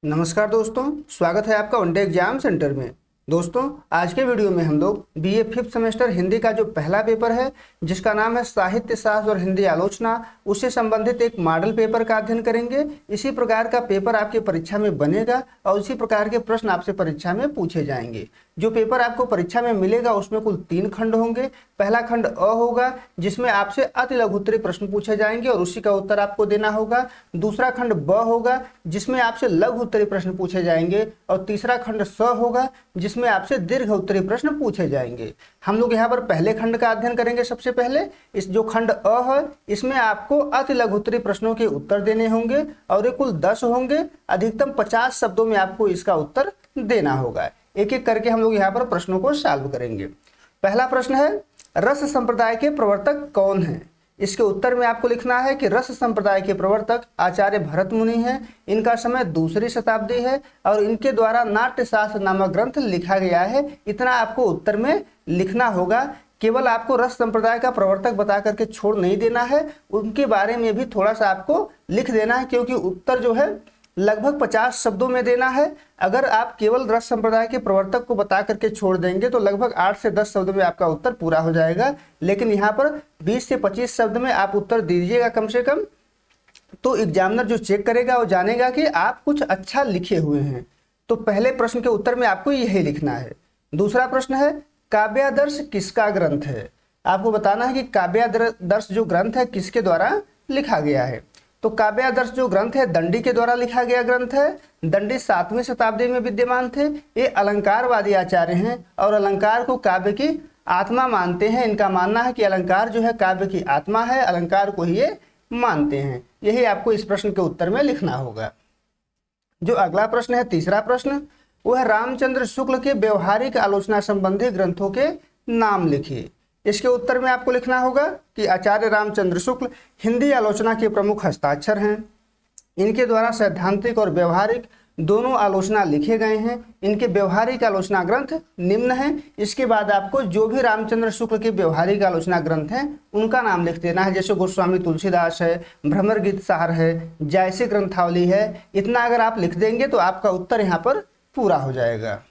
नमस्कार दोस्तों, स्वागत है आपका वनडे एग्जाम सेंटर में। दोस्तों, आज के वीडियो में हम लोग बीए 5th सेमेस्टर हिंदी का जो पहला पेपर है जिसका नाम है साहित्य शास्त्र और हिंदी आलोचना, उससे संबंधित एक मॉडल पेपर का अध्ययन करेंगे। इसी प्रकार का पेपर आपकी परीक्षा में बनेगा और इसी प्रकार के प्रश्न आपसे परीक्षा में पूछे जाएंगे। जो पेपर आपको परीक्षा में मिलेगा उसमें कुल 3 खंड होंगे। पहला खंड अ होगा जिसमें आपसे अति लघुत्तरीय प्रश्न पूछे जाएंगे और उसी का उत्तर आपको देना होगा। दूसरा खंड ब होगा जिसमें आपसे लघु उत्तरीय प्रश्न पूछे जाएंगे और तीसरा खंड स होगा जिसमें आपसे दीर्घ उत्तरीय प्रश्न पूछे जाएंगे। हम लोग यहाँ पर पहले खंड का अध्ययन करेंगे। सबसे पहले इस जो खंड अ है इसमें आपको अति लघु उत्तरीय प्रश्नों के उत्तर देने होंगे और ये कुल 10 होंगे। अधिकतम 50 शब्दों में आपको इसका उत्तर देना होगा। एक एक करके हम लोग यहाँ पर प्रश्नों को सॉल्व करेंगे। पहला प्रश्न है, रस संप्रदाय के प्रवर्तक कौन है? इसके उत्तर में आपको लिखना है कि रस संप्रदाय के प्रवर्तक आचार्य भरत मुनि हैं। इनका समय 2री शताब्दी है और इनके द्वारा नाट्यशास्त्र नामक ग्रंथ लिखा गया है। इतना आपको उत्तर में लिखना होगा। केवल आपको रस संप्रदाय का प्रवर्तक बता करके छोड़ नहीं देना है, उनके बारे में भी थोड़ा सा आपको लिख देना है, क्योंकि उत्तर जो है लगभग 50 शब्दों में देना है। अगर आप केवल रस संप्रदाय के प्रवर्तक को बता करके छोड़ देंगे तो लगभग 8 से 10 शब्द में आपका उत्तर पूरा हो जाएगा, लेकिन यहाँ पर 20 से 25 शब्द में आप उत्तर दीजिएगा कम से कम। तो एग्जामिनर जो चेक करेगा वो जानेगा कि आप कुछ अच्छा लिखे हुए हैं। तो पहले प्रश्न के उत्तर में आपको यही लिखना है। दूसरा प्रश्न है, काव्यादर्श किसका ग्रंथ है? आपको बताना है कि काव्यादर्श जो ग्रंथ है किसके द्वारा लिखा गया है। तो काव्यादर्श जो ग्रंथ है दंडी के द्वारा लिखा गया ग्रंथ है। दंडी 7वीं शताब्दी में विद्यमान थे। ये अलंकारवादी आचार्य हैं और अलंकार को काव्य की आत्मा मानते हैं। इनका मानना है कि अलंकार जो है काव्य की आत्मा है, अलंकार को ही ये मानते हैं। यही आपको इस प्रश्न के उत्तर में लिखना होगा। जो अगला प्रश्न है, तीसरा प्रश्न, वो है रामचंद्र शुक्ल के व्यवहारिक आलोचना संबंधी ग्रंथों के नाम लिखिए। इसके उत्तर में आपको लिखना होगा कि आचार्य रामचंद्र शुक्ल हिंदी आलोचना के प्रमुख हस्ताक्षर हैं। इनके द्वारा सैद्धांतिक और व्यवहारिक दोनों आलोचना लिखे गए हैं। इनके व्यवहारिक आलोचना ग्रंथ निम्न हैं। इसके बाद आपको जो भी रामचंद्र शुक्ल के व्यवहारिक आलोचना ग्रंथ हैं उनका नाम लिख देना है। जैसे गोस्वामी तुलसीदास है, भ्रमर गीत सार है, जायसी ग्रंथावली है। इतना अगर आप लिख देंगे तो आपका उत्तर यहाँ पर पूरा हो जाएगा।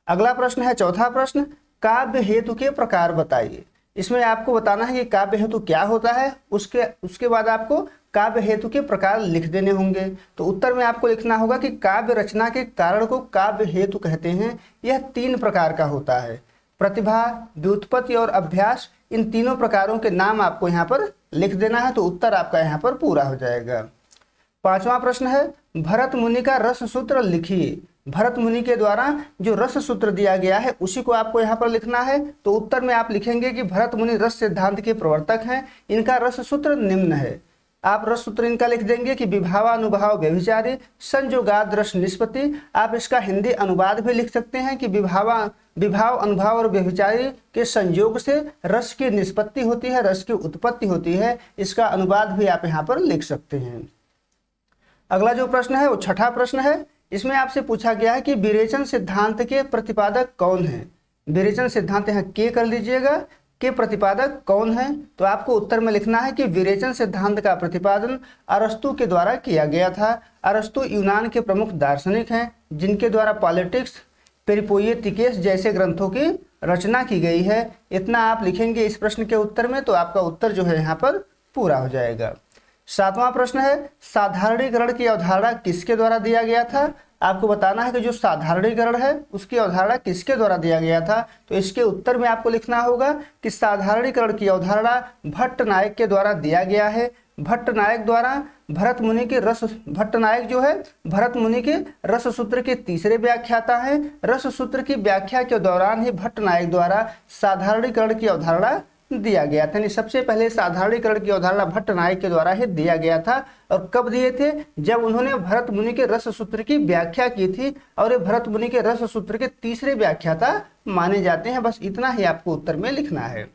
अगला प्रश्न है, चौथा प्रश्न, काव्य हेतु के प्रकार बताइए। इसमें आपको बताना है कि काव्य हेतु क्या होता है। उसके बाद आपको काव्य हेतु के प्रकार लिख देने होंगे। तो उत्तर में आपको लिखना होगा कि काव्य रचना के कारण को काव्य हेतु कहते हैं। यह 3 प्रकार का होता है, प्रतिभा, व्युत्पत्ति और अभ्यास। इन तीनों प्रकारों के नाम आपको यहाँ पर लिख देना है। तो उत्तर आपका यहाँ पर पूरा हो जाएगा। 5वां प्रश्न है, भरत मुनि का रस सूत्र लिखिए। भरत मुनि के द्वारा जो रस सूत्र दिया गया है उसी को आपको यहाँ पर लिखना है। तो उत्तर में आप लिखेंगे कि भरत मुनि रस सिद्धांत के प्रवर्तक हैं। इनका रस सूत्र निम्न है। आप रस सूत्र इनका लिख देंगे कि विभावानुभाव व्यभिचारी संयोगाद रस निष्पत्ति। आप इसका हिंदी अनुवाद भी लिख सकते हैं कि विभाव अनुभाव और व्यभिचारी के संयोग से रस की निष्पत्ति होती है, रस की उत्पत्ति होती है। इसका अनुवाद भी आप यहाँ पर लिख सकते हैं। अगला जो प्रश्न है वो 6ठा प्रश्न है। इसमें आपसे पूछा गया है कि विरेचन सिद्धांत के प्रतिपादक कौन है। विरेचन सिद्धांत यहाँ के कर लीजिएगा, के प्रतिपादक कौन है। तो आपको उत्तर में लिखना है कि विरेचन सिद्धांत का प्रतिपादन अरस्तु के द्वारा किया गया था। अरस्तु यूनान के प्रमुख दार्शनिक हैं जिनके द्वारा पॉलिटिक्स, पेरिपोइएटिकेस जैसे ग्रंथों की रचना की गई है। इतना आप लिखेंगे इस प्रश्न के उत्तर में तो आपका उत्तर जो है यहाँ पर पूरा हो जाएगा। 7वां प्रश्न है, साधारणीकरण की अवधारणा किसके द्वारा दिया गया था। आपको बताना है कि जो साधारणीकरण है उसकी अवधारणा किसके द्वारा दिया गया था। तो इसके उत्तर में आपको लिखना होगा कि साधारणीकरण की अवधारणा भट्ट नायक के द्वारा दिया गया है। भट्ट नायक जो है भरत मुनि के रस सूत्र के तीसरे व्याख्याता हैं। रस सूत्र की व्याख्या के दौरान ही भट्ट नायक द्वारा साधारणीकरण की अवधारणा दिया गया था। यानी सबसे पहले साधारणीकरण की अवधारणा भट्ट नायक के द्वारा ही दिया गया था। और कब दिए थे? जब उन्होंने भरत मुनि के रस सूत्र की व्याख्या की थी और ये भरत मुनि के रस सूत्र के तीसरे व्याख्याता माने जाते हैं। बस इतना ही आपको उत्तर में लिखना है।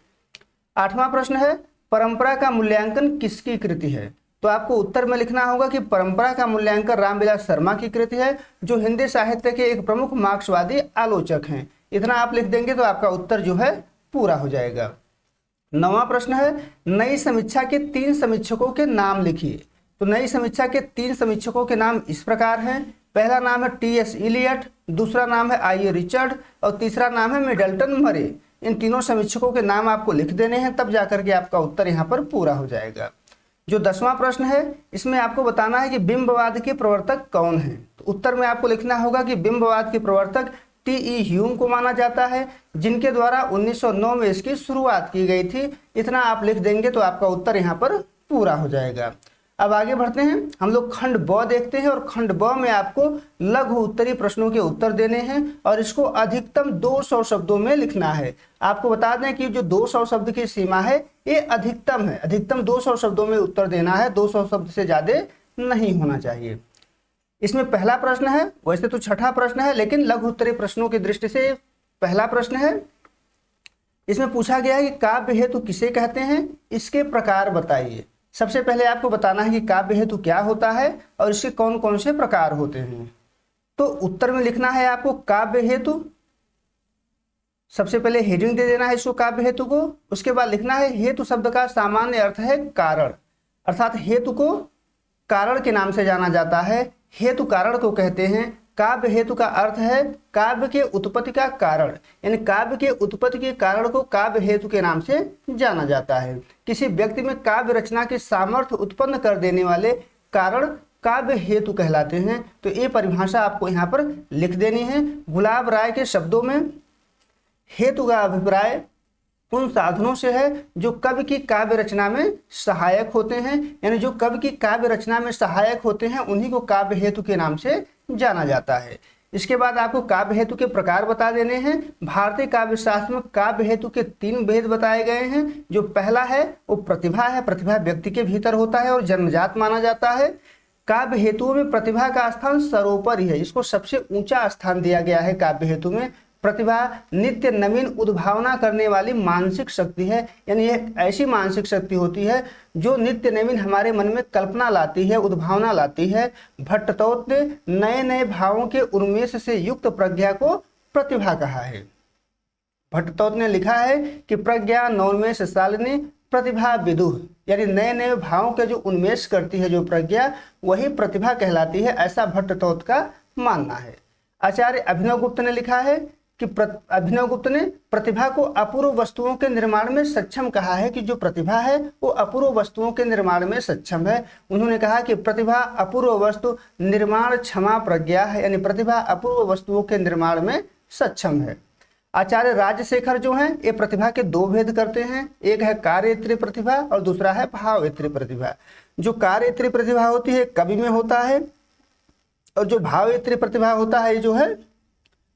8वां प्रश्न है, परंपरा का मूल्यांकन किसकी कृति है। तो आपको उत्तर में लिखना होगा कि परंपरा का मूल्यांकन रामविलास शर्मा की कृति है, जो हिंदी साहित्य के एक प्रमुख मार्क्सवादी आलोचक हैं। इतना आप लिख देंगे तो आपका उत्तर जो है पूरा हो जाएगा। 9वां प्रश्न है, नई समीक्षा के 3 समीक्षकों के नाम लिखिए। तो नई समीक्षा के 3 समीक्षकों के नाम इस प्रकार हैं पहला नाम है टी.एस. इलियट, दूसरा नाम है आई.ए. रिचर्ड और तीसरा नाम है मिडल्टन मरे। इन तीनों समीक्षकों के नाम आपको लिख देने हैं, तब जाकर के आपका उत्तर यहाँ पर पूरा हो जाएगा। जो 10वां प्रश्न है इसमें आपको बताना है कि बिंबवाद के प्रवर्तक कौन है। तो उत्तर में आपको लिखना होगा कि बिंबवाद के प्रवर्तक टी.ई. ह्यूम को माना जाता है, जिनके द्वारा 1909 में इसकी शुरुआत की गई थी। इतना आप लिख देंगे तो आपका उत्तर यहाँ पर पूरा हो जाएगा। अब आगे बढ़ते हैं, हम लोग खंड ब देखते हैं और खंड ब में आपको लघु उत्तरीय प्रश्नों के उत्तर देने हैं और इसको अधिकतम 200 शब्दों में लिखना है। आपको बता दें कि जो 200 शब्द की सीमा है ये अधिकतम है, अधिकतम 200 शब्दों में उत्तर देना है, 200 शब्द से ज़्यादा नहीं होना चाहिए। इसमें पहला प्रश्न है, वैसे तो छठा प्रश्न है लेकिन लघु उत्तरीय प्रश्नों की दृष्टि से पहला प्रश्न है। इसमें पूछा गया है कि काव्य हेतु किसे कहते हैं, इसके प्रकार बताइए। सबसे पहले आपको बताना है कि काव्य हेतु क्या होता है और इसके कौन कौन से प्रकार होते हैं। तो उत्तर में लिखना है आपको काव्य हेतु, सबसे पहले हेडिंग दे देना है इसको काव्य हेतु को। उसके बाद लिखना है हेतु शब्द का सामान्य अर्थ है कारण, अर्थात हेतु को कारण के नाम से जाना जाता है, हेतु कारण को कहते हैं। काव्य हेतु का अर्थ है काव्य के उत्पत्ति का कारण, यानी काव्य के उत्पत्ति के कारण को काव्य हेतु के नाम से जाना जाता है। किसी व्यक्ति में काव्य रचना की सामर्थ्य उत्पन्न कर देने वाले कारण काव्य हेतु कहलाते हैं। तो ये परिभाषा आपको यहाँ पर लिख देनी है। गुलाब राय के शब्दों में हेतु का अभिप्राय उन साधनों से है जो कवि की काव्य रचना में सहायक होते हैं, यानी जो कवि की काव्य रचना में सहायक होते हैं उन्हीं को काव्य हेतु के नाम से जाना जाता है। इसके बाद आपको काव्य हेतु के प्रकार बता देने हैं। भारतीय काव्य शास्त्र में काव्य हेतु के 3 भेद बताए गए हैं। जो पहला है वो प्रतिभा है, प्रतिभा व्यक्ति के भीतर होता है और जन्मजात माना जाता है। काव्य हेतुओं में प्रतिभा का स्थान सर्वोपरि है, इसको सबसे ऊंचा स्थान दिया गया है काव्य हेतु में। प्रतिभा नित्य नवीन उद्भावना करने वाली मानसिक शक्ति है, यानी एक ऐसी मानसिक शक्ति होती है जो नित्य नवीन हमारे मन में कल्पना लाती है, उद्भावना लाती है। भट्टतोत ने नए नए भावों के उन्मेष से युक्त प्रज्ञा को प्रतिभा कहा है। भट्टतोत ने लिखा है कि प्रज्ञा नवोन्मेष शालिनी प्रतिभा विदुह, यानी नए नए भावों के जो उन्मेष करती है जो प्रज्ञा, वही प्रतिभा कहलाती है, ऐसा भट्टतोत का मानना है। आचार्य अभिनव गुप्त ने लिखा है कि अभिनव गुप्त ने प्रतिभा को अपूर्व वस्तुओं के निर्माण में सक्षम कहा है, कि जो प्रतिभा है वो अपूर्व वस्तुओं के निर्माण में सक्षम है। उन्होंने कहा कि प्रतिभा अपूर्व वस्तु निर्माण क्षमा प्रज्ञा है, यानी प्रतिभा अपूर्व वस्तुओं के निर्माण में सक्षम है। आचार्य राजशेखर जो हैं ये प्रतिभा के 2 भेद करते हैं, एक है कार्येतरी प्रतिभा और दूसरा है भावेतरी प्रतिभा। जो कार्येतरी प्रतिभा होती है कवि में होता है और जो भावेतरी प्रतिभा होता है जो है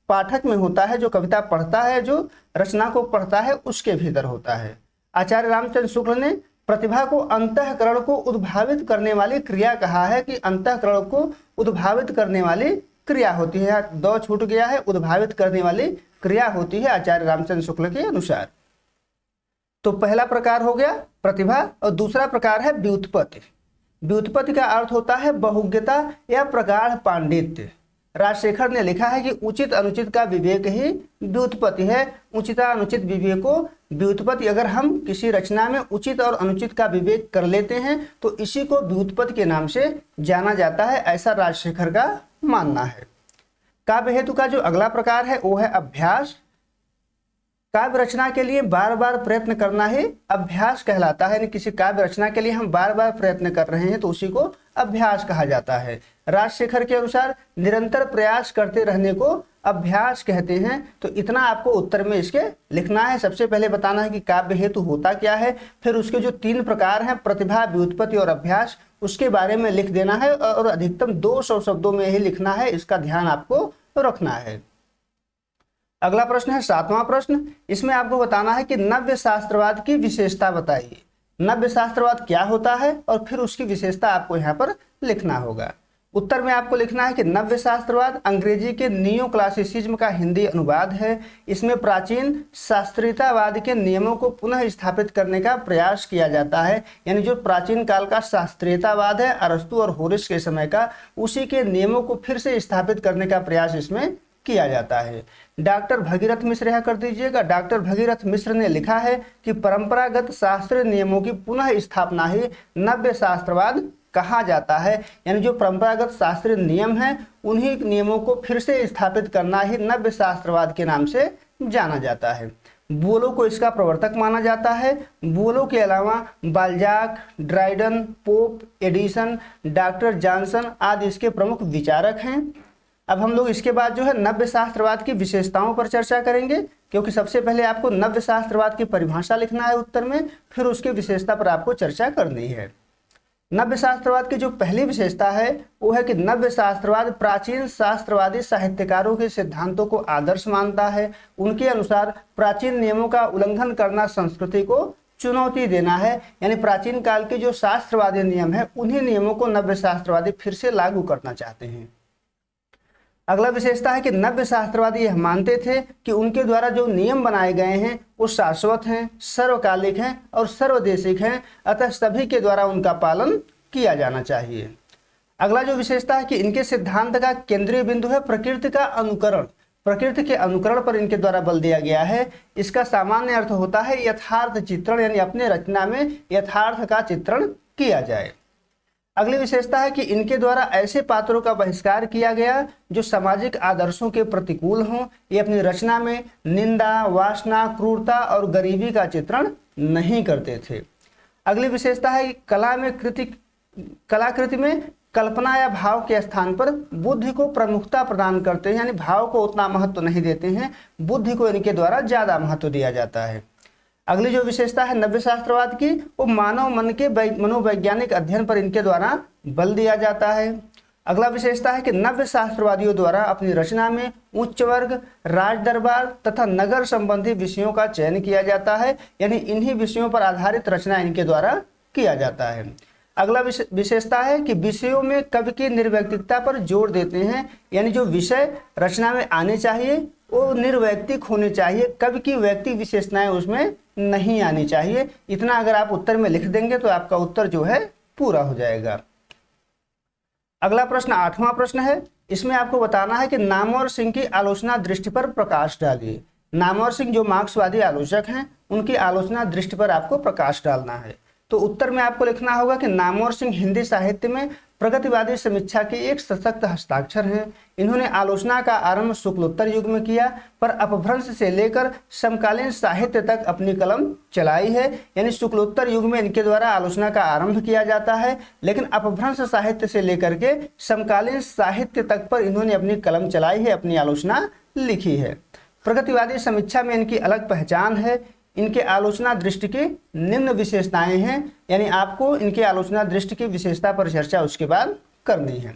पाठक में होता है, जो कविता पढ़ता है, जो रचना को पढ़ता है उसके भीतर होता है। आचार्य रामचंद्र शुक्ल ने प्रतिभा को अंतःकरण को उद्भावित करने वाली क्रिया कहा है, कि अंतःकरण को उद्भावित करने वाली क्रिया होती है। 2 छूट गया है, उद्भावित करने वाली क्रिया होती है आचार्य रामचंद्र शुक्ल के अनुसार। तो पहला प्रकार हो गया प्रतिभा और दूसरा प्रकार है व्युत्पत्ति। व्युत्पत्ति का अर्थ होता है बहुज्ञता या प्रगाढ़ पांडित्य। राजशेखर ने लिखा है कि उचित अनुचित का विवेक ही व्युत्पत्ति है। उचिता अनुचित विवेको व्युत्पत्ति। अगर हम किसी रचना में उचित और अनुचित का विवेक कर लेते हैं तो इसी को व्युत्पत्ति के नाम से जाना जाता है, ऐसा राजशेखर का मानना है। काव्य हेतु का जो अगला प्रकार है वो है अभ्यास। काव्य रचना के लिए बार बार प्रयत्न करना ही अभ्यास कहलाता है, यानी किसी काव्य रचना के लिए हम बार बार प्रयत्न कर रहे हैं तो उसी को अभ्यास कहा जाता है। राजशेखर के अनुसार निरंतर प्रयास करते रहने को अभ्यास कहते हैं। तो इतना आपको उत्तर में इसके लिखना है। सबसे पहले बताना है कि काव्य हेतु होता क्या है, फिर उसके जो 3 प्रकार हैं प्रतिभा, व्युत्पत्ति और अभ्यास, उसके बारे में लिख देना है और अधिकतम 200 शब्दों में ही लिखना है, इसका ध्यान आपको रखना है। अगला प्रश्न है 7वां प्रश्न। इसमें आपको बताना है कि नव्य शास्त्रवाद की विशेषता बताइए। नव्य शास्त्रवाद क्या होता है और फिर उसकी विशेषता आपको यहाँ पर लिखना होगा। उत्तर में आपको लिखना है कि नव्य शास्त्रवाद अंग्रेजी के नियो क्लासिसिज्म का हिंदी अनुवाद है। इसमें प्राचीन शास्त्रीयतावाद के नियमों को पुनः स्थापित करने का प्रयास किया जाता है, यानी जो प्राचीन काल का शास्त्रीयतावाद है अरस्तु और होरेस के समय का, उसी के नियमों को फिर से स्थापित करने का प्रयास इसमें किया जाता है। डॉक्टर भगीरथ मिश्र यह कर दीजिएगा। डॉक्टर भगीरथ मिश्र ने लिखा है कि परंपरागत शास्त्रीय नियमों की पुनः स्थापना ही नव्य शास्त्रवाद कहा जाता है। यानी जो परंपरागत शास्त्रीय नियम हैं उन्हीं नियमों को फिर से स्थापित करना ही नव्य शास्त्रवाद के नाम से जाना जाता है। बोलो को इसका प्रवर्तक माना जाता है। बोलो के अलावा Balzac, Dryden, Pope, Addison, doctor Johnson आदि इसके प्रमुख विचारक हैं। अब हम लोग इसके बाद जो है नव्य शास्त्रवाद की विशेषताओं पर चर्चा करेंगे, क्योंकि सबसे पहले आपको नव्य शास्त्रवाद की परिभाषा लिखना है उत्तर में, फिर उसकी विशेषता पर आपको चर्चा करनी है। नव्य शास्त्रवाद की जो पहली विशेषता है वो है कि नव्य शास्त्रवाद प्राचीन शास्त्रवादी साहित्यकारों के सिद्धांतों को आदर्श मानता है। उनके अनुसार प्राचीन नियमों का उल्लंघन करना संस्कृति को चुनौती देना है। यानी प्राचीन काल के जो शास्त्रवादी नियम है उन्हीं नियमों को नव्य शास्त्रवादी फिर से लागू करना चाहते हैं। अगला विशेषता है कि नव्य शास्त्रवादी यह मानते थे कि उनके द्वारा जो नियम बनाए गए हैं वो शाश्वत हैं, सर्वकालिक हैं और सर्वदेशिक हैं, अतः सभी के द्वारा उनका पालन किया जाना चाहिए। अगला जो विशेषता है कि इनके सिद्धांत का केंद्रीय बिंदु है प्रकृति का अनुकरण। प्रकृति के अनुकरण पर इनके द्वारा बल दिया गया है। इसका सामान्य अर्थ होता है यथार्थ चित्रण, यानी अपने रचना में यथार्थ का चित्रण किया जाए। अगली विशेषता है कि इनके द्वारा ऐसे पात्रों का बहिष्कार किया गया जो सामाजिक आदर्शों के प्रतिकूल हों। ये अपनी रचना में निंदा, वासना, क्रूरता और गरीबी का चित्रण नहीं करते थे। अगली विशेषता है कि कलाकृति में कल्पना या भाव के स्थान पर बुद्धि को प्रमुखता प्रदान करते हैं, यानी भाव को उतना महत्व नहीं देते हैं, बुद्धि को इनके द्वारा ज्यादा महत्व दिया जाता है। अगली जो विशेषता है नव्य शास्त्रवाद की वो मानव मन के मनोवैज्ञानिक अध्ययन पर इनके द्वारा बल दिया जाता है। अगला विशेषता है कि नव्य शास्त्रवादियों द्वारा अपनी रचना में उच्च वर्ग, राज दरबार तथा नगर संबंधी विषयों का चयन किया जाता है, यानी इन्हीं विषयों पर आधारित रचना इनके द्वारा किया जाता है। अगला विशेषता है कि विषयों में कवि की निर्वैयक्तिकता पर जोर देते हैं, यानी जो विषय रचना में आने चाहिए वो निर्वैयक्तिक होने चाहिए, कवि की वैयक्तिक विशेषताएं उसमें नहीं आनी चाहिए। इतना अगर आप उत्तर में लिख देंगे तो आपका उत्तर जो है पूरा हो जाएगा। अगला प्रश्न 8वां प्रश्न है। इसमें आपको बताना है कि नामवर सिंह की आलोचना दृष्टि पर प्रकाश डालिए। नामवर सिंह जो मार्क्सवादी आलोचक हैं उनकी आलोचना दृष्टि पर आपको प्रकाश डालना है। तो उत्तर में आपको लिखना होगा कि नामवर सिंह हिंदी साहित्य में प्रगतिवादी समीक्षा के एक सशक्त हस्ताक्षर हैं। इन्होंने आलोचना का आरंभ शुक्लोत्तर युग में किया, पर अपभ्रंश से लेकर समकालीन साहित्य तक अपनी कलम चलाई है। यानी शुक्लोत्तर युग में इनके द्वारा आलोचना का आरंभ किया जाता है, लेकिन अपभ्रंश साहित्य से लेकर के समकालीन साहित्य तक पर इन्होंने अपनी कलम चलाई है, अपनी आलोचना लिखी है। प्रगतिवादी समीक्षा में इनकी अलग पहचान है। इनके आलोचना दृष्टि की निम्न विशेषताएं हैं, यानी आपको इनके आलोचना दृष्टि की विशेषता पर चर्चा उसके बाद करनी है।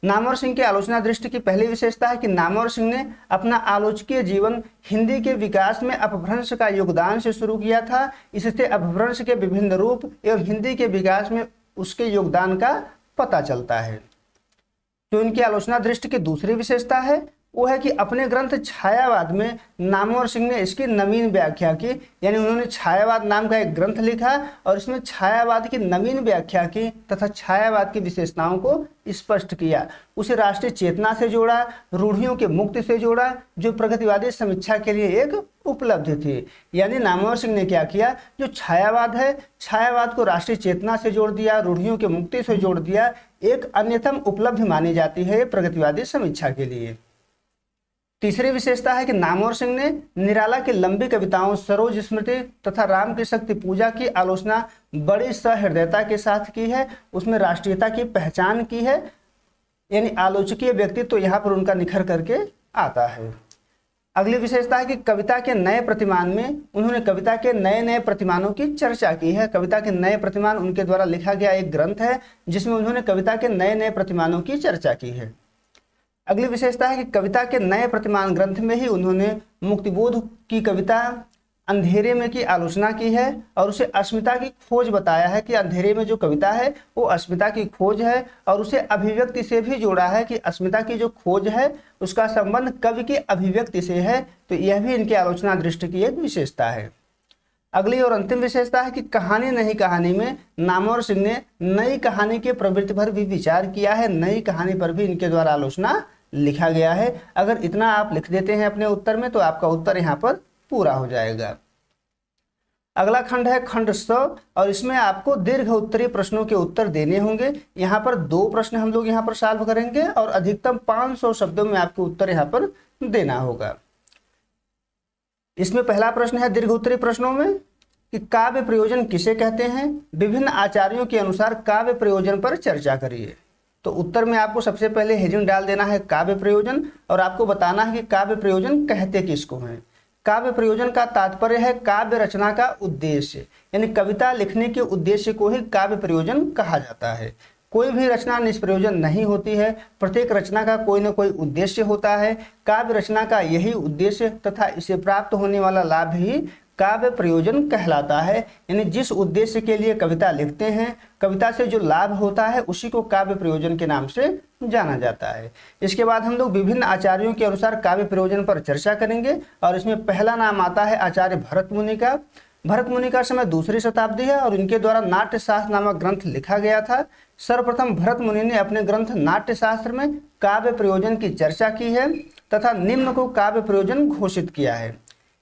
नामवर सिंह की आलोचना दृष्टि की पहली विशेषता है कि नामवर सिंह ने अपना आलोचकीय जीवन हिंदी के विकास में अपभ्रंश का योगदान से शुरू किया था। इससे अपभ्रंश के विभिन्न रूप एवं हिंदी के विकास में उसके योगदान का पता चलता है। जो इनकी आलोचना दृष्टि की दूसरी विशेषता है वो है कि अपने ग्रंथ छायावाद में नामवर सिंह ने इसकी नवीन व्याख्या की। यानी उन्होंने छायावाद नाम का एक ग्रंथ लिखा और इसमें छायावाद की नवीन व्याख्या की तथा छायावाद की विशेषताओं को स्पष्ट किया। उसे राष्ट्रीय चेतना से जोड़ा, रूढ़ियों के मुक्ति से जोड़ा, जो प्रगतिवादी समीक्षा के लिए एक उपलब्धि थी। यानी नामवर सिंह ने क्या किया, जो छायावाद है छायावाद को राष्ट्रीय चेतना से जोड़ दिया, रूढ़ियों के मुक्ति से जोड़ दिया। एक अन्यतम उपलब्धि मानी जाती है प्रगतिवादी समीक्षा के लिए। तीसरी विशेषता है कि नामवर सिंह ने निराला की लंबी कविताओं सरोज स्मृति तथा राम की शक्ति पूजा की आलोचना बड़ी सहृदयता के साथ की है। उसमें राष्ट्रीयता की पहचान की है, यानी आलोचकीय व्यक्तित्व तो यहाँ पर उनका निखर करके आता है। अगली विशेषता है कि कविता के नए प्रतिमान में उन्होंने कविता के नए नए प्रतिमानों की चर्चा की है। कविता के नए प्रतिमान उनके द्वारा लिखा गया एक ग्रंथ है जिसमें उन्होंने कविता के नए नए प्रतिमानों की चर्चा की है। अगली विशेषता है कि कविता के नए प्रतिमान ग्रंथ में ही उन्होंने मुक्तिबोध की कविता अंधेरे में की आलोचना की है और उसे अस्मिता की खोज बताया है कि अंधेरे में जो कविता है वो अस्मिता की खोज है, और उसे अभिव्यक्ति से भी जोड़ा है कि अस्मिता की जो खोज है उसका संबंध कवि की अभिव्यक्ति से है। तो यह भी इनकी आलोचना दृष्टि की एक विशेषता है। अगली और अंतिम विशेषता है कि कहानी नई कहानी में नामवर सिंह ने नई कहानी के प्रवृत्ति पर भी विचार किया है। नई कहानी पर भी इनके द्वारा आलोचना लिखा गया है। अगर इतना आप लिख देते हैं अपने उत्तर में तो आपका उत्तर यहाँ पर पूरा हो जाएगा। अगला खंड है खंड 100 और इसमें आपको दीर्घ उत्तरीय प्रश्नों के उत्तर देने होंगे। यहाँ पर 2 प्रश्न हम लोग यहाँ पर सॉल्व करेंगे और अधिकतम 500 शब्दों में आपको उत्तर यहाँ पर देना होगा। इसमें पहला प्रश्न है दीर्घ उत्तरीय प्रश्नों में कि काव्य प्रयोजन किसे कहते हैं, विभिन्न आचार्यों के अनुसार काव्य प्रयोजन पर चर्चा करिए। तो उत्तर में आपको सबसे पहले हेडिंग डाल देना है काव्य प्रयोजन और आपको बताना है कि काव्य प्रयोजन कहते किसको हैं। काव्य प्रयोजन का तात्पर्य है काव्य रचना का उद्देश्य, यानी कविता लिखने के उद्देश्य को ही काव्य प्रयोजन कहा जाता है। कोई भी रचना निष्प्रयोजन नहीं होती है, प्रत्येक रचना का कोई न कोई उद्देश्य होता है। काव्य रचना का यही उद्देश्य तथा इसे प्राप्त होने वाला लाभ ही काव्य प्रयोजन कहलाता है। यानी जिस उद्देश्य के लिए कविता लिखते हैं, कविता से जो लाभ होता है उसी को काव्य प्रयोजन के नाम से जाना जाता है। इसके बाद हम लोग विभिन्न आचार्यों के अनुसार काव्य प्रयोजन पर चर्चा करेंगे और इसमें पहला नाम आता है आचार्य भरत मुनि का। भरत मुनि का समय 2री शताब्दी है और इनके द्वारा नाट्य शास्त्र नामक ग्रंथ लिखा गया था। सर्वप्रथम भरत मुनि ने अपने ग्रंथ नाट्य शास्त्र में काव्य प्रयोजन की चर्चा की है तथा निम्न को काव्य प्रयोजन घोषित किया है।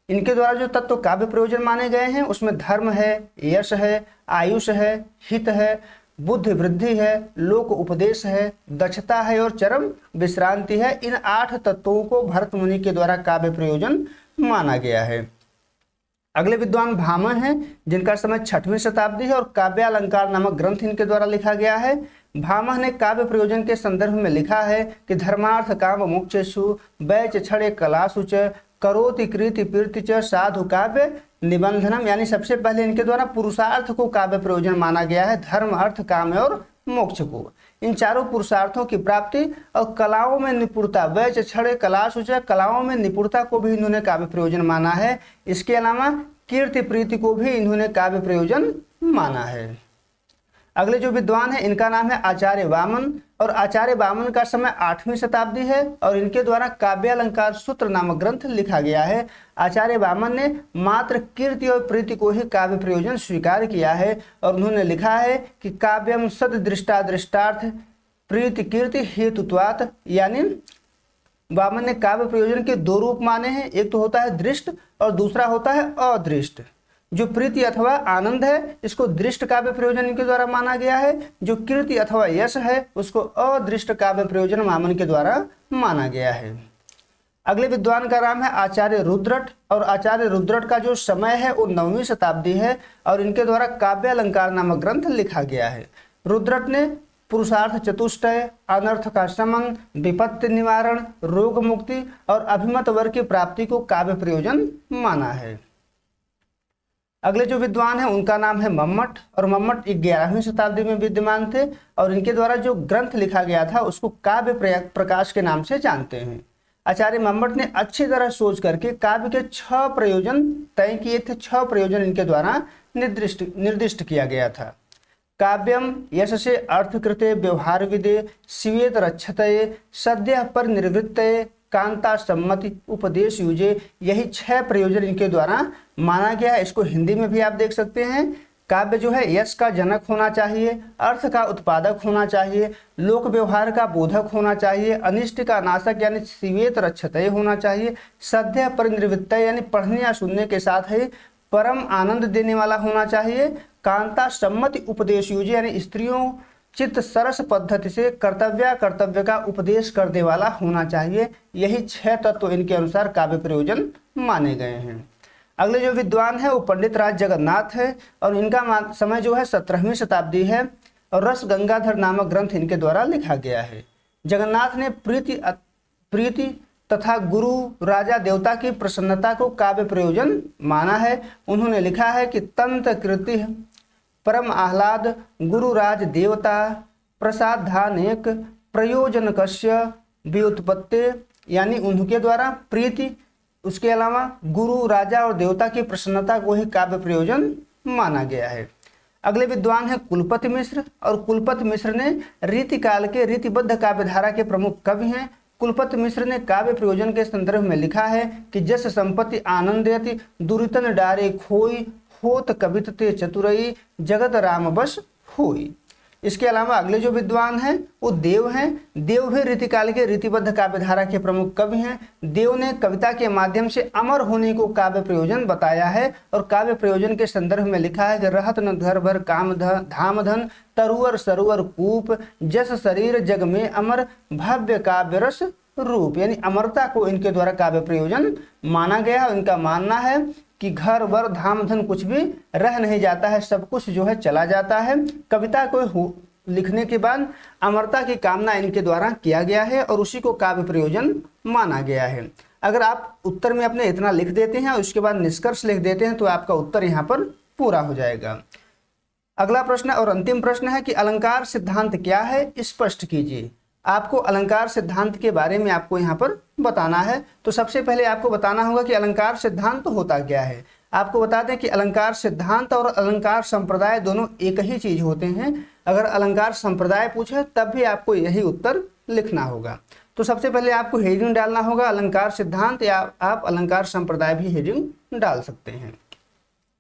इनके द्वारा जो तत्व काव्य प्रयोजन माने गए हैं उसमें धर्म है, यश है, आयुष है, हित है, बुद्धि वृद्धि है, लोक उपदेश है, दक्षता है और चरम विश्रांति है। इन 8 तत्वों को भरत मुनि के द्वारा काव्य प्रयोजन माना गया है। अगले विद्वान भामह हैं जिनका समय 6वीं शताब्दी है और काव्यालंकार नामक ग्रंथ इनके द्वारा लिखा गया है। भामह ने काव्य प्रयोजन के संदर्भ में लिखा है कि धर्मार्थ काम मोक्षेषु वैच छड़े कलासु च करोति कृति कीर्ति च साधु काव्य निबंधनम। यानी सबसे पहले इनके द्वारा पुरुषार्थ को काव्य प्रयोजन माना गया है, धर्म अर्थ काम और मोक्ष को। इन चारों पुरुषार्थों की प्राप्ति और कलाओं में निपुणता, वैच छड़े कलासु च, कलाओं में निपुणता को भी इन्होंने काव्य प्रयोजन माना है। इसके अलावा कीर्ति प्रीति को भी इन्होंने काव्य प्रयोजन माना है। अगले जो विद्वान है इनका नाम है आचार्य वामन और आचार्य वामन का समय 8वीं शताब्दी है और इनके द्वारा काव्यालंकार सूत्र नामक ग्रंथ लिखा गया है। आचार्य वामन ने मात्र कीर्ति और प्रीति को ही काव्य प्रयोजन स्वीकार किया है और उन्होंने लिखा है कि काव्यम सद दृष्टा दृष्टार्थ प्रीति कीर्ति हेतुत्वात्। यानी वामन ने काव्य प्रयोजन के 2 रूप माने हैं, एक तो होता है दृष्ट और दूसरा होता है अदृष्ट। जो प्रीति अथवा आनंद है इसको दृष्ट काव्य प्रयोजन इनके द्वारा माना गया है, जो कीर्ति अथवा यश है उसको अदृष्ट काव्य प्रयोजन वामन के द्वारा माना गया है। अगले विद्वान का नाम है आचार्य रुद्रट और आचार्य रुद्रट का जो समय है वो 9वीं शताब्दी है और इनके द्वारा काव्यालंकार नामक ग्रंथ लिखा गया है। रुद्रट ने पुरुषार्थ चतुष्टय, अनर्थ का शमन, विपत्ति निवारण, रोग मुक्ति और अभिमत वर्ग की प्राप्ति को काव्य प्रयोजन माना है। अगले जो विद्वान है उनका नाम है मम्मट और मम्मट 11वीं शताब्दी में विद्यमान थे और इनके द्वारा जो ग्रंथ लिखा गया था उसको काव्य प्रकाश के नाम से जानते हैं। आचार्य मम्मट ने अच्छी तरह सोच करके काव्य के 6 प्रयोजन तय किए थे। 6 प्रयोजन इनके द्वारा निर्दिष्ट किया गया था। काव्यम यश से अर्थकृते व्यवहार विदे शिवेत रक्षतये सद्य पर निर्वृत्तये कांता सम्मति उपदेश युजे। यही 6 प्रयोजन इनके द्वारा माना गया है। इसको हिंदी में भी आप देख सकते हैं। काव्य जो है यश का जनक होना चाहिए, अर्थ का उत्पादक होना चाहिए, लोक व्यवहार का बोधक होना चाहिए, अनिष्ट का नाशक यानी शिवेत रक्षतय होना चाहिए, सद्य परिनिवृत्त यानी पढ़ने या सुनने के साथ ही परम आनंद देने वाला होना चाहिए, कांता सम्मति उपदेश युजे यानी स्त्रियों चित्त सरस पद्धति से कर्तव्य का उपदेश करने वाला होना चाहिए। यही 6 तत्व इनके अनुसार काव्य प्रयोजन माने गए हैं। अगले जो विद्वान है वो पंडित राज जगन्नाथ है और इनका समय जो है 17वीं शताब्दी है और रस गंगाधर नामक ग्रंथ इनके द्वारा लिखा गया है। जगन्नाथ ने प्रीति तथा गुरु राजा देवता की प्रसन्नता को काव्य प्रयोजन माना है। उन्होंने लिखा है कि तंत्र कृति परम आह्लाद गुरुराज देवता प्रसाद धानेक प्रयोजन कश्य व्युत्पत्ति। यानी उनके द्वारा प्रीति, उसके अलावा गुरु राजा और देवता की प्रसन्नता को ही काव्य प्रयोजन माना गया है। अगले विद्वान है कुलपति मिश्र और कुलपति मिश्र ने रीतिकाल के रीतिबद्ध काव्यधारा के प्रमुख कवि हैं। कुलपति मिश्र ने काव्य प्रयोजन के संदर्भ में लिखा है कि जस संपत्ति आनंदयति दुरितन डारे खोई होत कवितते चतुरई जगत राम बस होई। इसके अलावा अगले जो विद्वान हैं वो देव हैं। देव भी रीतिकाल के रीतिबद्ध काव्यधारा के प्रमुख कवि हैं। देव ने कविता के माध्यम से अमर होने को काव्य प्रयोजन बताया है और काव्य प्रयोजन के संदर्भ में लिखा है कि रहत न घर भर काम धाम धन तरुअर सरुअर कूप जस शरीर जग में अमर भव्य काव्य रस रूप, यानी अमरता को इनके द्वारा काव्य प्रयोजन माना गया। इनका मानना है कि घर वर धाम धन कुछ भी रह नहीं जाता है, सब कुछ जो है चला जाता है। कविता को लिखने के बाद अमरता की कामना इनके द्वारा किया गया है और उसी को काव्य प्रयोजन माना गया है। अगर आप उत्तर में अपने इतना लिख देते हैं और उसके बाद निष्कर्ष लिख देते हैं तो आपका उत्तर यहाँ पर पूरा हो जाएगा। अगला प्रश्न और अंतिम प्रश्न है कि अलंकार सिद्धांत क्या है, स्पष्ट कीजिए। आपको अलंकार सिद्धांत के बारे में आपको यहाँ पर बताना है। तो सबसे पहले आपको बताना होगा कि अलंकार सिद्धांत होता क्या है। आपको बता दें कि अलंकार सिद्धांत और अलंकार संप्रदाय दोनों एक ही चीज होते हैं। अगर अलंकार संप्रदाय पूछे तब भी आपको यही उत्तर लिखना होगा। तो सबसे पहले आपको हेडिंग डालना होगा अलंकार सिद्धांत, या आप अलंकार संप्रदाय भी हेडिंग डाल सकते हैं।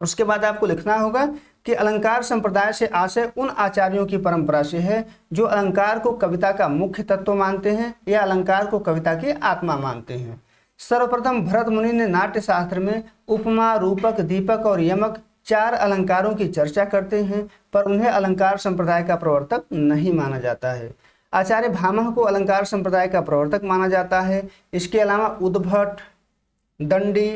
उसके बाद आपको लिखना होगा कि अलंकार संप्रदाय से आशय उन आचार्यों की परंपरा से है जो अलंकार को कविता का मुख्य तत्व मानते हैं या अलंकार को कविता की आत्मा मानते हैं। सर्वप्रथम भरत मुनि ने नाट्य शास्त्र में उपमा, रूपक, दीपक और यमक 4 अलंकारों की चर्चा करते हैं, पर उन्हें अलंकार संप्रदाय का प्रवर्तक नहीं माना जाता है। आचार्य भामह को अलंकार संप्रदाय का प्रवर्तक माना जाता है। इसके अलावा उद्भट, दंडी,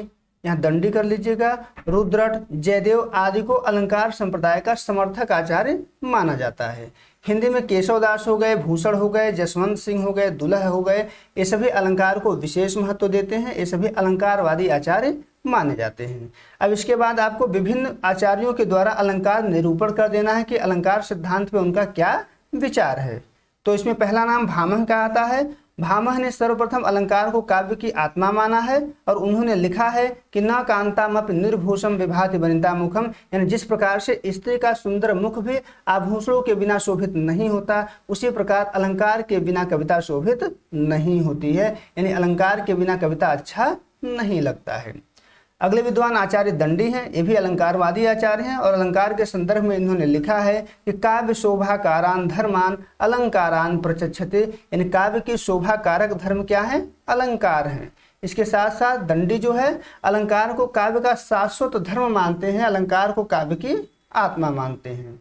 यहाँ दंडी कर लीजिएगा, रुद्रट, जयदेव आदि को अलंकार संप्रदाय का समर्थक आचार्य माना जाता है। हिंदी में केशवदास हो गए, भूषण हो गए, जसवंत सिंह हो गए, दुलह हो गए, ये सभी अलंकार को विशेष महत्व देते हैं। ये सभी अलंकारवादी आचार्य माने जाते हैं। अब इसके बाद आपको विभिन्न आचार्यों के द्वारा अलंकार निरूपण कर देना है कि अलंकार सिद्धांत पे उनका क्या विचार है। तो इसमें पहला नाम भामह का आता है। भामह ने सर्वप्रथम अलंकार को काव्य की आत्मा माना है और उन्होंने लिखा है कि न कांतामपि निर्भूषम विभाति वनिता मुखम, यानी जिस प्रकार से स्त्री का सुंदर मुख भी आभूषणों के बिना शोभित नहीं होता, उसी प्रकार अलंकार के बिना कविता शोभित नहीं होती है, यानी अलंकार के बिना कविता अच्छा नहीं लगता है। अगले विद्वान आचार्य दंडी हैं। ये भी अलंकारवादी आचार्य हैं और अलंकार के संदर्भ में इन्होंने लिखा है कि काव्य शोभाकारान धर्मान अलंकारान प्रचक्षते, यानी काव्य की शोभा कारक धर्म क्या है, अलंकार हैं। इसके साथ साथ दंडी जो है अलंकार को काव्य का शाश्वत धर्म मानते हैं, अलंकार को काव्य की आत्मा मानते हैं।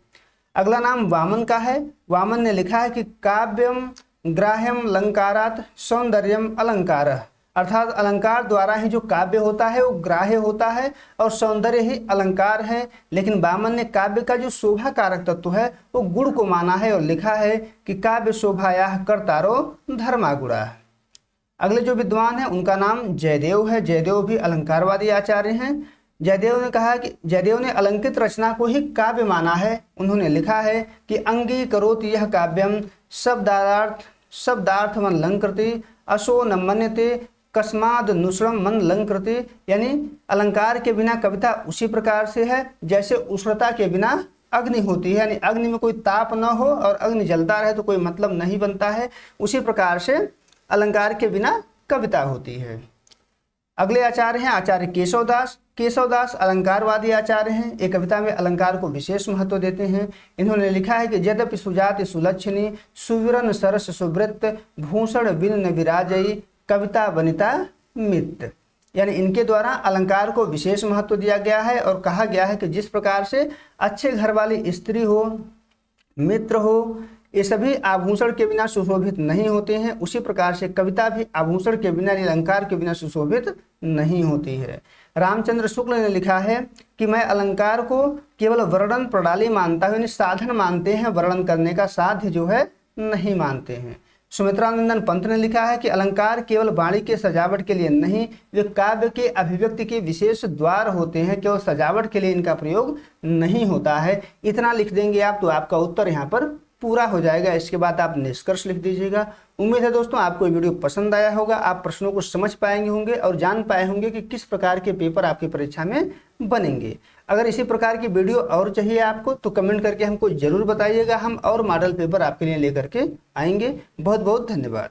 अगला नाम वामन का है। वामन ने लिखा है कि काव्यम ग्राह्यम अलंकारात सौंदर्यम अलंकार, अर्थात अलंकार द्वारा ही जो काव्य होता है वो ग्राह्य होता है और सौंदर्य ही अलंकार है। लेकिन वामन ने काव्य का जो शोभा कारक तत्व है वो गुण को माना है और लिखा है कि काव्य शोभाया कर्तारो धर्मा गुणा। अगले जो विद्वान है उनका नाम जयदेव है। जयदेव भी अलंकारवादी आचार्य हैं। जयदेव ने अलंकृत रचना को ही काव्य माना है। उन्होंने लिखा है कि अंगी करोति यह काव्यम शब्दार्थ मन लंकृति अशो न मन्यते कस्माद नुसरम मन लंकृति, यानी अलंकार के बिना कविता उसी प्रकार से है जैसे उष्णता के बिना अग्नि होती है, यानी अग्नि में कोई ताप न हो और अग्नि जलता रहे तो कोई मतलब नहीं बनता है, उसी प्रकार से अलंकार के बिना कविता होती है। अगले आचार्य हैं आचार्य केशवदास। केशवदास अलंकारवादी आचार्य हैं। एक कविता में अलंकार को विशेष महत्व देते हैं। इन्होंने लिखा है कि यद्यपि सुजाति सुलक्षणी सुविरन सरस सुवृत्त भूषण बिन न विराजई कविता वनिता मित्र, यानी इनके द्वारा अलंकार को विशेष महत्व दिया गया है और कहा गया है कि जिस प्रकार से अच्छे घर वाली स्त्री हो, मित्र हो, ये सभी आभूषण के बिना सुशोभित नहीं होते हैं, उसी प्रकार से कविता भी आभूषण के बिना अलंकार के बिना सुशोभित नहीं होती है। रामचंद्र शुक्ल ने लिखा है कि मैं अलंकार को केवल वर्णन प्रणाली मानता हूँ, यानी साधन मानते हैं, वर्णन करने का साध्य जो है नहीं मानते हैं। सुमित्रानंदन पंत ने लिखा है कि अलंकार केवल वाणी के सजावट के लिए नहीं, वे काव्य के अभिव्यक्ति के विशेष द्वार होते हैं, केवल सजावट के लिए इनका प्रयोग नहीं होता है। इतना लिख देंगे आप तो आपका उत्तर यहाँ पर पूरा हो जाएगा। इसके बाद आप निष्कर्ष लिख दीजिएगा। उम्मीद है दोस्तों आपको ये वीडियो पसंद आया होगा, आप प्रश्नों को समझ पाएंगे होंगे और जान पाए होंगे कि किस प्रकार के पेपर आपकी परीक्षा में बनेंगे। अगर इसी प्रकार की वीडियो और चाहिए आपको तो कमेंट करके हमको जरूर बताइएगा, हम और मॉडल पेपर आपके लिए लेकर के आएंगे। बहुत बहुत धन्यवाद।